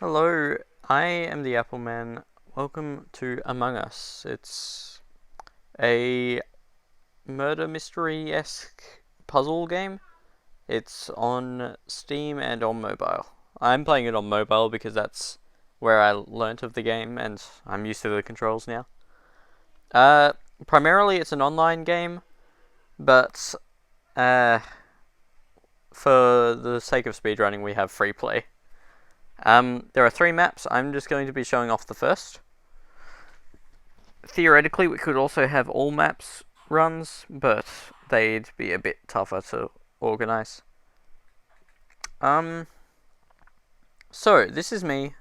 Hello, I am the Apple Man. Welcome to Among Us. It's a murder mystery-esque puzzle game. It's on Steam and on mobile. I'm playing it on mobile because that's where I learnt of the game and I'm used to the controls now. Primarily it's an online game, but for the sake of speedrunning we have free play. There are 3 maps. I'm just going to be showing off the first. Theoretically, we could also have all maps runs, but they'd be a bit tougher to organize. So this is me.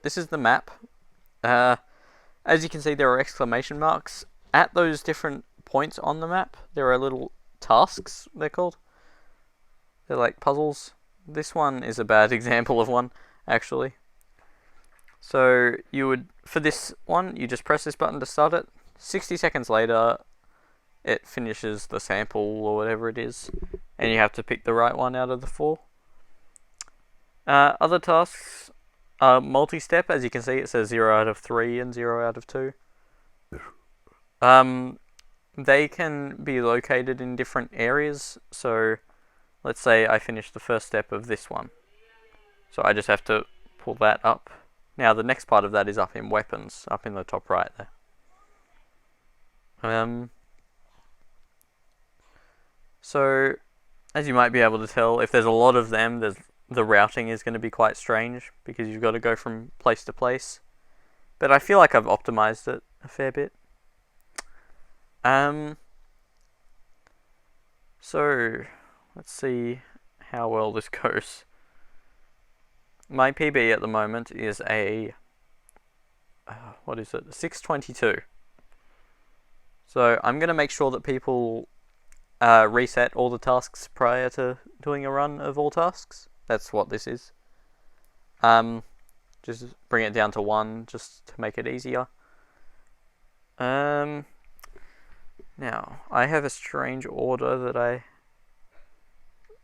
This is the map. As you can see, there are exclamation marks. At those different points on the map, there are little tasks, they're called. They're like puzzles. This one is a bad example of one, actually. So for this one, you just press this button to start it. 60 seconds later, it finishes the sample or whatever it is, and you have to pick the right one out of the 4. Other tasks are multi-step. As you can see, it says 0 out of 3 and 0 out of 2. They can be located in different areas, so let's say I finish the first step of this one. So I just have to pull that up. Now the next part of that is up in weapons, up in the top right there. So, as you might be able to tell, if there's a lot of them, the routing is going to be quite strange, because you've got to go from place to place. But I feel like I've optimized it a fair bit. So, let's see how well this goes. My PB at the moment is a 622. So I'm going to make sure that people reset all the tasks prior to doing a run of all tasks. That's what this is. Just bring it down to 1 just to make it easier. Now, I have a strange order that I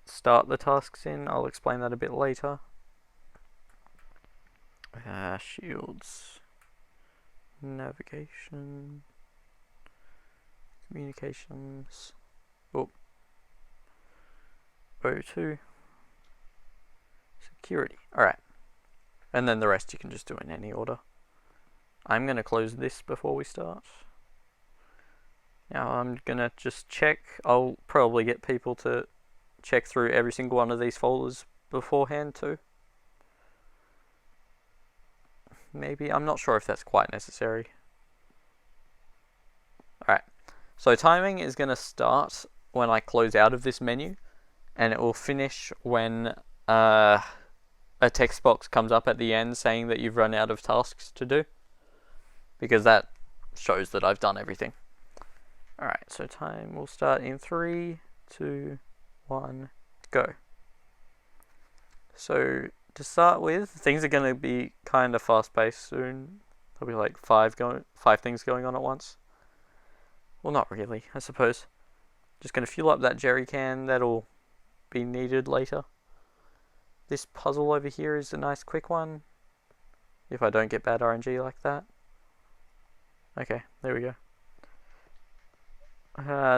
start the tasks in. I'll explain that a bit later. Shields, navigation, communications, O2, security. Alright. And then the rest you can just do in any order. I'm going to close this before we start. Now I'm going to just check. I'll probably get people to check through every single one of these folders beforehand too. Maybe, I'm not sure if that's quite necessary. Alright, so timing is going to start when I close out of this menu, and it will finish when a text box comes up at the end saying that you've run out of tasks to do, because that shows that I've done everything. Alright, so time will start in 3, 2, 1, go. So to start with, things are going to be kind of fast-paced soon. There'll be like 5 things going on at once. Well, not really, I suppose. Just going to fuel up that jerry can. That'll be needed later. This puzzle over here is a nice quick one, if I don't get bad RNG like that. Okay, there we go.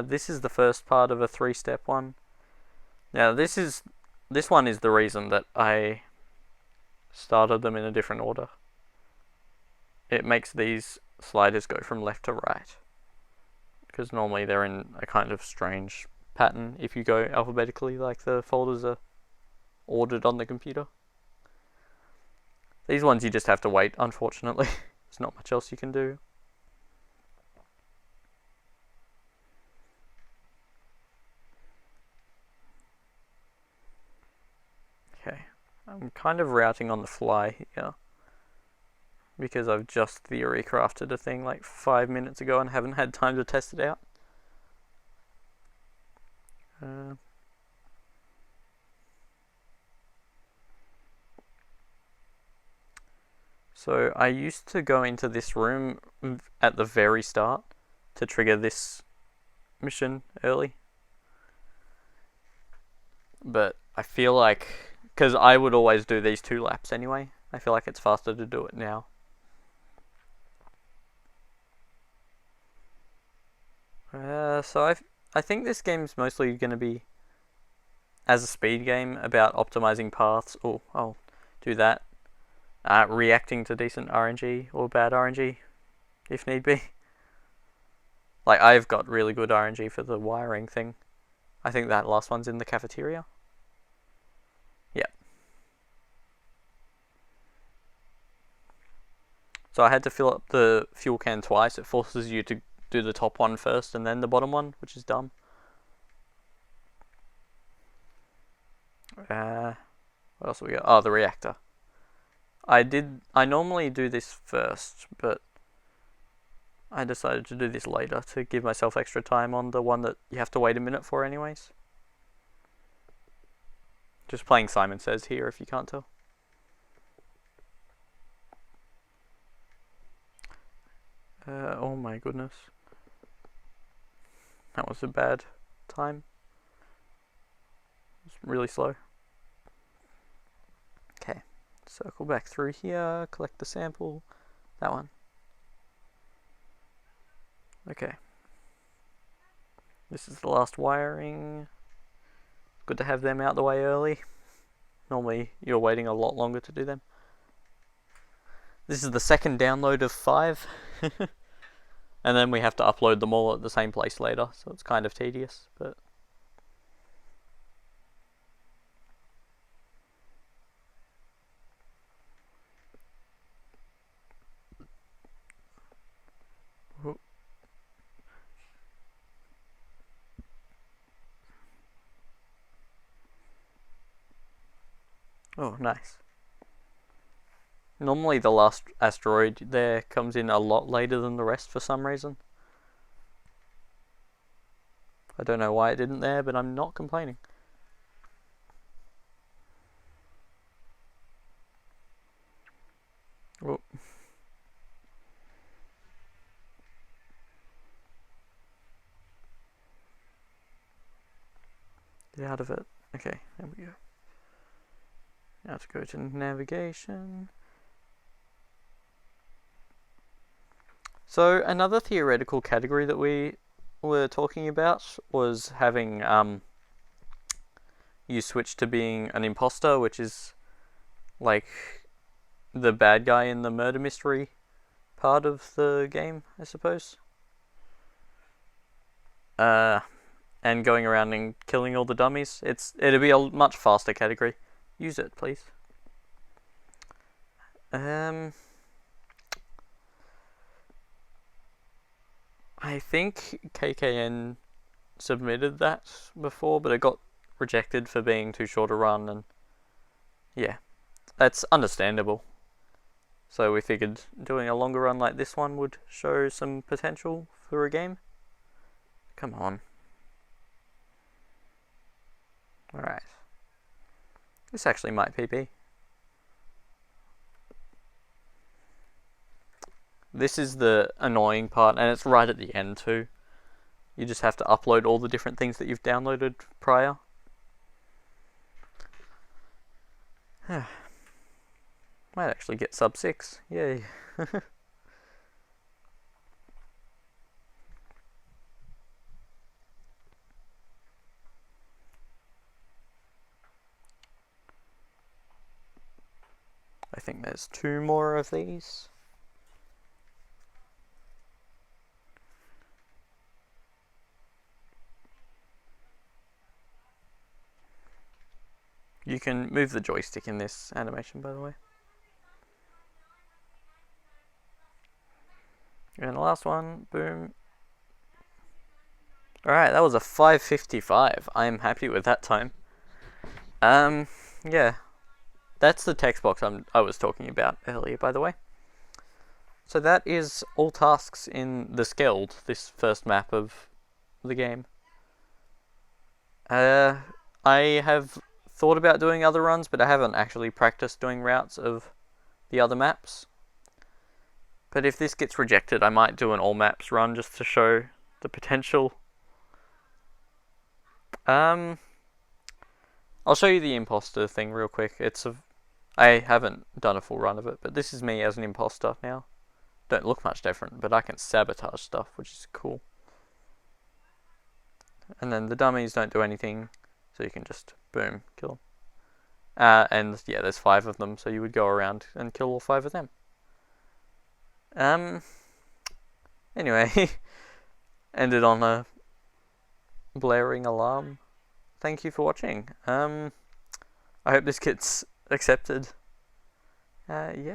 This is the first part of a 3-step one. Now this one is the reason that I started them in a different order. It makes these sliders go from left to right, because normally they're in a kind of strange pattern if you go alphabetically, like the folders are ordered on the computer. These ones you just have to wait, unfortunately. There's not much else you can do. Okay, I'm kind of routing on the fly here, because I've just theory crafted a thing like 5 minutes ago and haven't had time to test it out. So I used to go into this room at the very start to trigger this mission early, but I feel like because I would always do these 2 laps anyway. I feel like it's faster to do it now. So I think this game's mostly going to be, as a speed game, about optimizing paths. Oh, I'll do that. Reacting to decent RNG or bad RNG, if need be. Like, I've got really good RNG for the wiring thing. I think that last one's in the cafeteria. Yep. So I had to fill up the fuel can twice. It forces you to do the top one first and then the bottom one, which is dumb. What else have we got? Oh, the reactor. I normally do this first, but I decided to do this later to give myself extra time on the one that you have to wait a minute for anyways. Just playing Simon Says here, if you can't tell. Oh my goodness. That was a bad time. It's really slow. Okay, circle back through here, collect the sample. That one. Okay. This is the last wiring. Good to have them out the way early. Normally you're waiting a lot longer to do them. This is the second download of 5. And then we have to upload them all at the same place later, so it's kind of tedious, but... Oh, nice. Normally the last asteroid there comes in a lot later than the rest for some reason. I don't know why it didn't there, but I'm not complaining. Oh. Get out of it. Okay, there we go. Now to go to navigation. So another theoretical category that we were talking about was having you switch to being an imposter, which is like the bad guy in the murder mystery part of the game, I suppose. And going around and killing all the dummies. It'll be a much faster category. Use it, please. I think KKN submitted that before, but it got rejected for being too short a run, and yeah, that's understandable. So we figured doing a longer run like this one would show some potential for a game. Come on. Alright. This actually might PB. This is the annoying part, and it's right at the end too. You just have to upload all the different things that you've downloaded prior. Might actually get sub 6. Yay. I think there's 2 more of these. You can move the joystick in this animation, by the way. And the last one, boom. Alright, that was a 5:55. I'm happy with that time. Yeah. That's the text box I was talking about earlier, by the way. So that is all tasks in the Skeld, this first map of the game. I have thought about doing other runs, but I haven't actually practiced doing routes of the other maps. But if this gets rejected, I might do an all maps run just to show the potential. I'll show you the imposter thing real quick. I haven't done a full run of it, but this is me as an imposter now. Don't look much different, but I can sabotage stuff, which is cool. And then the dummies don't do anything, so you can just, boom, kill them. And yeah, there's 5 of them, so you would go around and kill all 5 of them. Anyway, ended on a blaring alarm. Thank you for watching. I hope this gets accepted. Yeah.